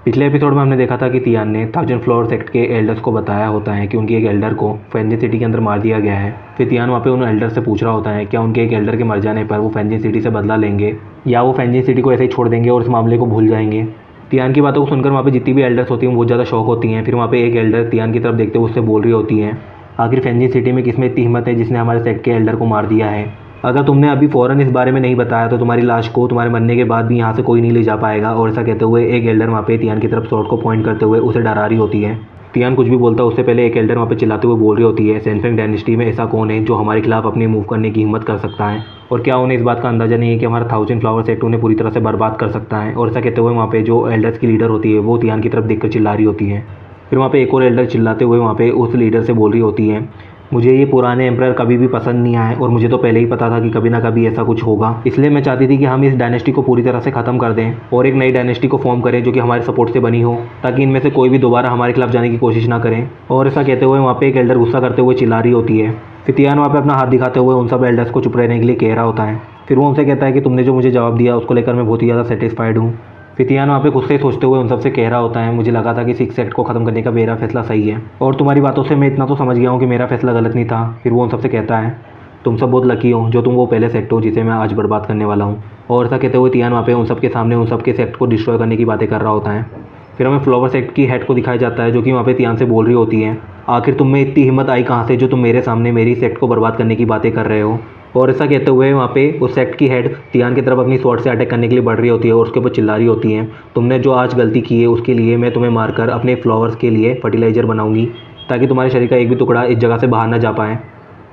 पिछले एपिसोड में हमने देखा था कि तियान ने 1000 फ्लोर सेक्ट के एल्डर्स को बताया होता है कि उनकी एक एल्डर को फेंजिन सिटी के अंदर मार दिया गया है। फिर तियान वहाँ पे उन एल्डर से पूछ रहा होता है क्या उनके एक एल्डर के मर जाने पर वो फेंजिन सिटी से बदला लेंगे या वो फेंजिन सिटी को ऐसे ही छोड़ देंगे और इस मामले को भूल जाएंगे। तियान की बातों को सुनकर वहाँ पे जितनी भी एल्डर्स होती हैं बहुत ज़्यादा शौक होती हैं। फिर वहाँ पे एक एल्डर तियान की तरफ देखते हुए उससे बोल रही होती हैं, आखिर फेंजिन सिटी में किसमें इतनी हिम्मत है जिसने हमारे सेक्ट के एल्डर को मार दिया है। अगर तुमने अभी फ़ौरन इस बारे में नहीं बताया तो तुम्हारी लाश को तुम्हारे मरने के बाद भी यहाँ से कोई नहीं ले जा पाएगा। और ऐसा कहते हुए एक एल्डर वहाँ पे तियान की तरफ स्वॉर्ड को पॉइंट करते हुए उसे डरा रही होती है। तियान कुछ भी बोलता है उससे पहले एक एल्डर वहाँ पे चिल्लाते हुए बोल रही होती है, सैनफेंग डायनेस्टी में ऐसा कौन है जो हमारे खिलाफ अपनी मूव करने की हिम्मत कर सकता है, और क्या उन्हें इस बात का अंदाज़ा नहीं है कि हमारा 1000 फ्लावर सेक्ट उन्हें पूरी तरह से बर्बाद कर सकता है। और ऐसा कहते हुए वहाँ पे जो एल्डर्स की लीडर होती है वो तियान की तरफ देखकर चिल्ला रही होती है। फिर वहाँ पे एक और एल्डर चिल्लाते हुए वहाँ पे उस लीडर से बोल रही होती है, मुझे ये पुराने एम्परर कभी भी पसंद नहीं आए और मुझे तो पहले ही पता था कि कभी ना कभी ऐसा कुछ होगा, इसलिए मैं चाहती थी कि हम इस डायनेस्टी को पूरी तरह से ख़त्म कर दें और एक नई डायनेस्टी को फॉर्म करें जो कि हमारे सपोर्ट से बनी हो, ताकि इनमें से कोई भी दोबारा हमारे खिलाफ जाने की कोशिश ना करें। और ऐसा कहते हुए वहाँ पे एक एल्डर गुस्सा करते हुए चिल्ला रही होती है। फिर तियान वहाँ पे अपना हाथ दिखाते हुए उन सब एल्डर्स को चुप रहने के लिए कह रहा होता है। फिर वो उनसे कहता है कि तुमने जो मुझे जवाब दिया उसको लेकर मैं बहुत ही ज़्यादा सेटिस्फाइड हूँ। फिर तियान वहाँ पे खुद से सोचते हुए उन सबसे कह रहा होता है, मुझे लगा था कि 6 सेक्ट को ख़त्म करने का मेरा फैसला सही है और तुम्हारी बातों से मैं इतना तो समझ गया हूँ कि मेरा फैसला गलत नहीं था। फिर वो उन सबसे कहता है, तुम सब बहुत लकी हो जो तुम वो पहले सेक्ट हो जिसे मैं आज बर्बाद करने वाला हूँ। और ऐसा कहते हुए तियान वहाँ पे उन सबके सामने उन सबके सेक्ट को डिस्ट्रॉय करने की बातें कर रहा होता है। फिर हमें फ्लावर सेक्ट की हेड को दिखाया जाता है जो कि वहाँ पे तियान से बोल रही होती है, आखिर तुम में इतनी हिम्मत आई कहाँ से जो तुम मेरे सामने मेरी सेक्ट को बर्बाद करने की बातें कर रहे हो। और ऐसा कहते हुए वहाँ पे उस सेक्ट की हेड तियान की तरफ अपनी स्वॉर्ड से अटैक करने के लिए बढ़ रही होती है और उसके ऊपर चिल्ला रही होती है, तुमने जो आज गलती की है उसके लिए मैं तुम्हें मारकर अपने फ्लावर्स के लिए फर्टिलाइज़र बनाऊंगी ताकि तुम्हारे शरीर का एक भी टुकड़ा इस जगह से बाहर ना जा पाए।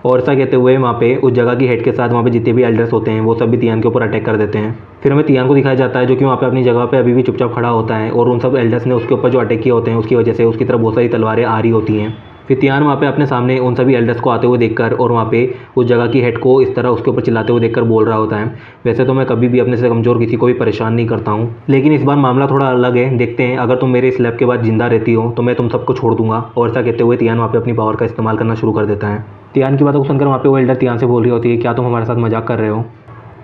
और ऐसा कहते हुए वहाँ पे उस जगह की हेड के साथ वहाँ पे जितने भी एल्डर्स होते हैं वो सब भी तियान के ऊपर अटैक कर देते हैं। फिर हमें तियान को दिखाया जाता है जो कि वहाँ पे अपनी जगह पे अभी भी चुपचाप खड़ा होता है और उन सब एल्डर्स ने उसके ऊपर जो अटैक किए होते हैं उसकी वजह से उसकी तरफ बहुत सारी तलवारें आ रही होती हैं। फिर तियान वहाँ पे अपने सामने उन सभी एल्डर्स को आते हुए देखकर और वहाँ पे उस जगह की हेड को इस तरह उसके ऊपर चिल्लाते हुए देखकर बोल रहा होता है, वैसे तो मैं कभी भी अपने से कमज़ोर किसी को भी परेशान नहीं करता हूँ, लेकिन इस बार मामला थोड़ा अलग है, देखते हैं अगर तुम मेरे स्लैब के बाद जिंदा रहती हो तो मैं तुम सबको छोड़ दूंगा। और ऐसा कहते हुए तियान वहाँ पे अपनी पावर का इस्तेमाल करना शुरू कर देता है। तियान की बातों को सुनकर वहाँ पे वो एल्डर तियान से बोल रही होती है, क्या तुम हमारे साथ मजाक कर रहे हो,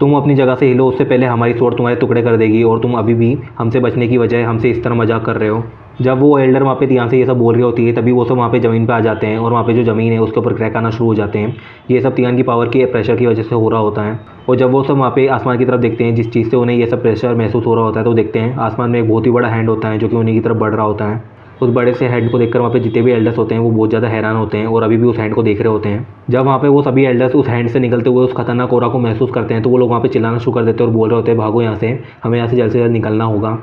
तुम अपनी जगह से हिलो उससे पहले हमारी स्वॉर्ड तुम्हारे टुकड़े कर देगी और तुम अभी भी हमसे बचने की बजाय हमसे इस तरह मजाक कर रहे हो। जब वो एल्डर वहाँ पे तियान से ये सब बोल रही होती है तभी वो सब वहाँ पे ज़मीन पे आ जाते हैं और वहाँ पे जो ज़मीन है उसके ऊपर क्रैक आना शुरू हो जाते हैं। ये सब तियान की पावर के प्रेशर की वजह से हो रहा होता है। और जब वो सब वहाँ पे आसमान की तरफ देखते हैं जिस चीज़ से उन्हें ये सब प्रेशर महसूस हो रहा होता है तो देखते हैं आसमान में एक बहुत ही बड़ा हैंड होता है जो कि उन्हीं की तरफ बढ़ रहा होता है। उस बड़े से हैंड को देखकर वहाँ पे जितने भी एल्डर्स होते हैं वो बहुत ज़्यादा हैरान होते हैं और अभी भी उस हैंड को देख रहे होते हैं। जब वहाँ पे वो सभी एल्डर्स उस हैंड से निकलते हुए उस खतरनाक ऑरा को महसूस करते हैं तो वो लोग वहाँ पे चिल्लाना शुरू कर देते हैं और बोल रहे होते हैं, भागो यहाँ से, हमें यहाँ से जल्द निकलना होगा।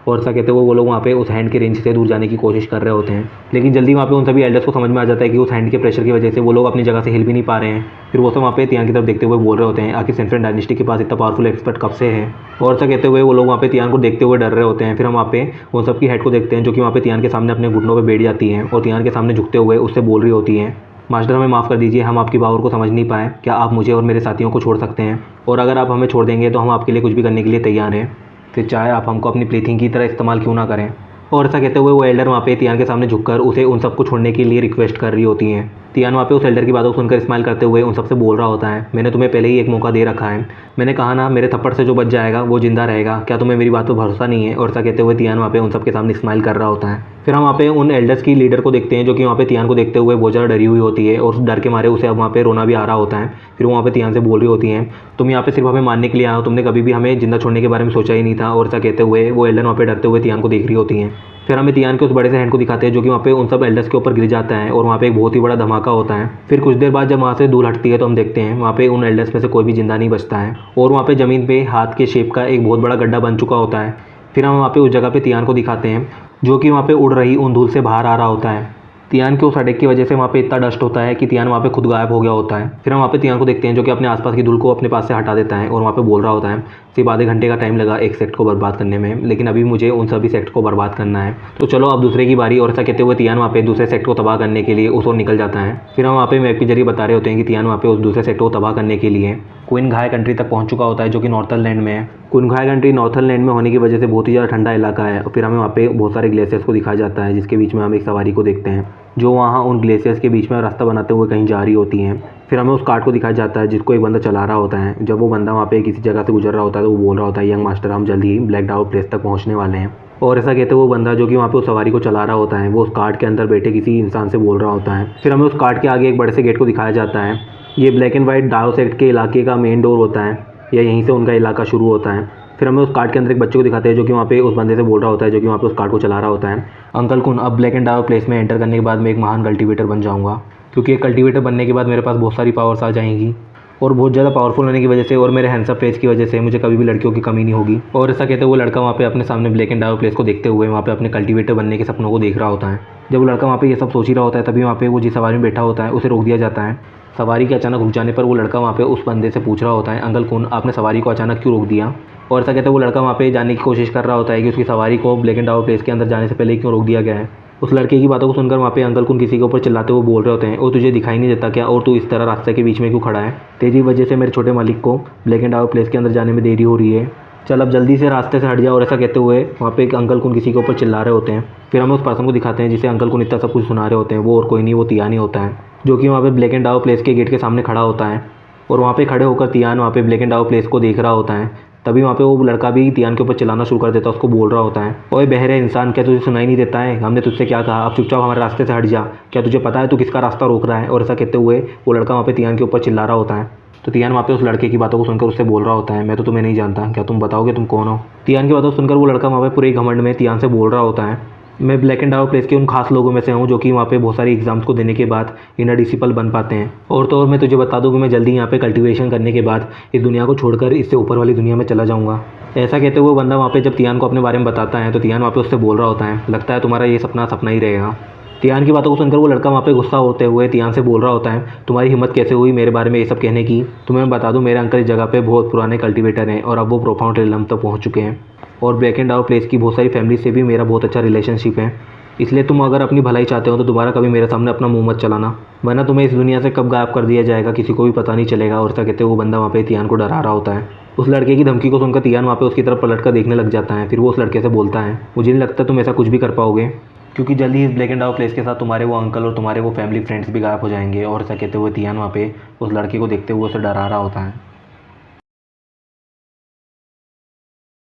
और ऐसा कहते हुए वो लोग वहाँ पे उस हैंड के रेंज से दूर जाने की कोशिश कर रहे होते हैं, लेकिन जल्दी वहाँ पे उन सभी एल्डर्स को समझ में आ जाता है कि उस हैंड के प्रेशर की वजह से वो लोग अपनी जगह से हिल भी नहीं पा रहे हैं। फिर वो सब वहाँ पे तियान की तरफ देखते हुए बोल रहे होते हैं, आखिर सैनफेंग डायनेस्टी के पास इतना पावरफुल एक्सपर्ट कब से है। और ऐसा कहते हुए वो लोग वहाँ पे तियान को देखते हुए डर रहे होते हैं। फिर हम वहाँ पे उन सब की हेड को देखते हैं जो कि वहाँ पे तियान के सामने अपने घुटनों पर बैठ जाती हैं और तियान के सामने झुकते हुए उससे बोल रही होती हैं, मास्टर हमें माफ़ कर दीजिए, हम आपकी पावर को समझ नहीं पाए, क्या आप मुझे और मेरे साथियों को छोड़ सकते हैं, और अगर आप हमें छोड़ देंगे तो हम आपके लिए कुछ भी करने के लिए तैयार हैं, फिर चाहे आप हमको अपनी प्लेथिंग की तरह इस्तेमाल क्यों ना करें। और ऐसा कहते हुए वो एल्डर वहाँ पे तियान के सामने झुककर उसे उन सबको छोड़ने के लिए रिक्वेस्ट कर रही होती हैं। तियान वहाँ पे उस एल्डर की बातों को सुनकर स्माइल करते हुए उन सबसे बोल रहा होता है, मैंने तुम्हें पहले ही एक मौका दे रखा है, मैंने कहा ना मेरे थप्पड़ से जो बच जाएगा वो जिंदा रहेगा, क्या तुम्हें मेरी बात पर भरोसा नहीं है। और ऐसा कहते हुए तियान वहाँ पे उन सबके सामने स्माइल कर रहा होता है। फिर हम वहाँ पे उन एल्डर्स की लीडर को देखते हैं जो कि वहाँ पे तियान को देखते हुए बहुत ज़्यादा डरी हुई होती है और उस डर के मारे उसे अब वहाँ पे रोना भी आ रहा होता है। फिर वो वहाँ पे तियान से बोल रही होती हैं, तुम यहाँ पे सिर्फ हमें मारने के लिए आए हो, तुमने कभी भी हमें जिंदा छोड़ने के बारे में सोचा ही नहीं था। और ऐसा कहते हुए वो एल्डर वहाँ पे डरते हुए तियान को देख रही होती हैं। फिर हमें तियान के उस बड़े से हैंड को दिखाते हैं जो कि वहाँ पे उन सब एल्डर्स के ऊपर गिर जाता है और वहाँ पे एक बहुत ही बड़ा धमाका होता है। फिर कुछ देर बाद जब वहाँ से धूल हटती है तो हम देखते हैं वहाँ पे उन एल्डर्स में से कोई भी जिंदा नहीं बचता है और वहाँ पे ज़मीन पे हाथ के शेप का एक बहुत बड़ा गड्ढा बन चुका होता है। फिर हम वहाँ पे उस जगह पे तियान को दिखाते हैं जो कि वहाँ पे उड़ रही उन धूल से बाहर आ रहा होता है। तियान के उस अटैक की वजह से वहाँ पे इतना डस्ट होता है कि तियान वहाँ पे खुद गायब हो गया होता है। फिर हम वहाँ पे तियान को देखते हैं जो कि अपने आसपास की धूल को अपने पास से हटा देता है और वहाँ पे बोल रहा होता है, सिर्फ आधे घंटे का टाइम लगा एक सेक्ट को बर्बाद करने में, लेकिन अभी मुझे उन सभी सेक्ट को बर्बाद करना है, तो चलो अब दूसरे की बारी। और ऐसा कहते हुए तियान वहाँ पे दूसरे सेक्ट को तबाह करने के लिए उस ओर निकल जाता है। फिर हम वहाँ पे मैप के जरिए बता रहे होते हैं कि तियान वहाँ पे उस दूसरे सेक्ट को तबाह करने के लिए क्वीन घाय कंट्री तक पहुँच चुका होता है जो कि नॉर्थर्न लैंड में है। क्वीन घाय कंट्री नॉर्थर्न लैंड में होने की वजह से बहुत ही ज़्यादा ठंडा इलाका है। और फिर हमें वहाँ पे बहुत सारे ग्लेशियर्स को दिखाया जाता है जिसके बीच में हम एक सवारी को देखते हैं जो वहाँ उन ग्लेशियर्स के बीच में रास्ता बनाते हुए कहीं जा रही होती हैं। फिर हमें उस कार्ट को दिखाया जाता है जिसको एक बंदा चला रहा होता है। जब वो बंदा वहाँ पे किसी जगह से गुजर रहा होता है तो वो बोल रहा होता है, यंग मास्टर हम जल्दी ही ब्लैक डाउ प्लेस तक पहुँचने वाले हैं। और ऐसा कहते हुए वो बंदा जो कि वहाँ पे उस सवारी को चला रहा होता है वो उस कार्ट के अंदर बैठे किसी इंसान से बोल रहा होता है। फिर हमें उस कार्ट के आगे एक बड़े से गेट को दिखाया जाता है। ये ब्लैक एंड वाइट डायो सेक्ट के इलाके का मेन डोर होता है या यहीं से उनका इलाका शुरू होता है। फिर हमें उस कार्ट के अंदर एक बच्चे को दिखाते हैं जो कि वहाँ पे उस बंदे से बोल रहा होता है जो कि वहाँ पे उस कार्ट को चला रहा होता है। अंकल कुन, अब ब्लैक एंड डायो प्लेस में एंटर करने के बाद मैं एक महान कल्टीवेटर बन जाऊँगा, क्योंकि एक कल्टीवेटर बनने के बाद मेरे पास बहुत सारी पावर्स आ जाएंगी और बहुत ज़्यादा पावरफुल होने की वजह से और मेरे हैंडसम फेस की वजह से मुझे कभी भी लड़कियों की कमी नहीं होगी। और ऐसा कहते हुए वो लड़का वहाँ पे अपने सामने ब्लैक एंड डायो प्लेस को देखते हुए वहाँ पे अपने कल्टीवेटर बनने के सपनों को देख रहा होता है। जब वो लड़का वहाँ पे ये सब सोच ही रहा होता है तभी वहाँ पे वो जिस सवारी में बैठा होता है उसे रोक दिया जाता है। सवारी के अचानक रुक जाने पर वो लड़का वहाँ पे उस बंदे से पूछ रहा होता है, अंकल कौन, आपने सवारी को अचानक क्यों रोक दिया। और ऐसा कहते हुए वो लड़का वहाँ पे जाने की कोशिश कर रहा होता है कि उसकी सवारी को ब्लैक एंड डायो प्लेस के अंदर जाने से पहले क्यों रोक दिया गया है। उस लड़के की बातों को सुनकर वहाँ पे अंकल कुन किसी के ऊपर चिल्लाते हुए बोल रहे होते हैं, और तुझे दिखाई नहीं देता क्या, और तू इस तरह रास्ते के बीच में क्यों खड़ा है, तेरी वजह से मेरे छोटे मालिक को ब्लैक एंड डायो प्लेस के अंदर जाने में देरी हो रही है, चल अब जल्दी से रास्ते से हट जा। और ऐसा कहते हुए वहाँ पे एक अंकल कुन किसी के ऊपर चिल्ला रहे होते हैं। फिर हमें उस पर्सन को दिखाते हैं जिसे अंकल कुन इतना सब कुछ सुना रहे होते हैं। वो और कोई नहीं, वो तियान ही होता है जो कि वहाँ पे ब्लैक एंड डायो प्लेस के गेट के सामने खड़ा होता है। और वहाँ पे खड़े होकर तियान वहाँ पे ब्लैक एंड डायो प्लेस को देख रहा होता है। तभी वहाँ पे वो लड़का भी तियान के ऊपर चिल्लाना शुरू कर देता है, उसको बोल रहा होता है, ओए बहरे इंसान, क्या तुझे सुनाई नहीं देता है, हमने तुझसे क्या कहा, अब चुपचाप हमारे रास्ते से हट जा, क्या तुझे पता है तू किसका रास्ता रोक रहा है। और ऐसा कहते हुए वो लड़का वहाँ पे तियान के ऊपर चिल्ला रहा होता है। तो तियान वहाँ पे उस लड़के की बातों को सुनकर उससे बोल रहा होता है, मैं तो तुम्हें नहीं जानता, क्या तुम बताओगे तुम कौन हो। तियान की बातों को सुनकर वो लड़का वहाँ पे पूरे घमंड में तियान से बोल रहा होता है, मैं ब्लैक एंड डायो प्लेस के उन खास लोगों में से हूँ जो कि वहाँ पे बहुत सारी एग्जाम्स को देने के बाद इनर डिसिपल बन पाते हैं। और तो और मैं तुझे बता दूँ कि मैं जल्दी यहाँ पे कल्टीवेशन करने के बाद इस दुनिया को छोड़कर इससे ऊपर वाली दुनिया में चला जाऊँगा। ऐसा कहते हुए बंदा वहाँ पे जब तियान को अपने बारे में बताता है तो तियान वहाँ पे उससे बोल रहा होता है, लगता है तुम्हारा ये सपना सपना ही रहेगा। तियान की बातों को सुनकर वो लड़का वहाँ पे गुस्सा होते हुए तियान से बोल रहा होता है, तुम्हारी हिम्मत कैसे हुई मेरे बारे में ये सब कहने की। तुम्हें बता दूं मेरे अंकल इस जगह पे बहुत पुराने कल्टीवेटर हैं और अब वो प्रोफाउंड रिलम तक पहुँच चुके हैं। और ब्लैक एंड डायो प्लेस की बहुत सारी फैमिली से भी मेरा बहुत अच्छा रिलेशनशिप है, इसलिए तुम अगर अपनी भलाई चाहते हो तो दोबारा कभी मेरे सामने अपना मुंह मत चलाना, वरना तुम्हें इस दुनिया से कब गायब कर दिया जाएगा किसी को भी पता नहीं चलेगा। और ऐसा कहते हुए वो बंदा वहाँ पे तियान को डरा रहा होता है। उस लड़के की धमकी को सुनकर तियान वहाँ पे उसकी तरफ पलट कर देखने लग जाता है। फिर वो उस लड़के से बोलता है, मुझे नहीं लगता तुम ऐसा कुछ भी कर पाओगे, क्योंकि जल्दी ही इस ब्लैक एंड डायो प्लेस के साथ तुम्हारे वो अंकल और तुम्हारे वो फैमिली फ्रेंड्स भी गायब हो जाएंगे। और ऐसा कहते हुए तियान वहाँ पे उस लड़के को देखते हुए उसे डरा रहा होता है।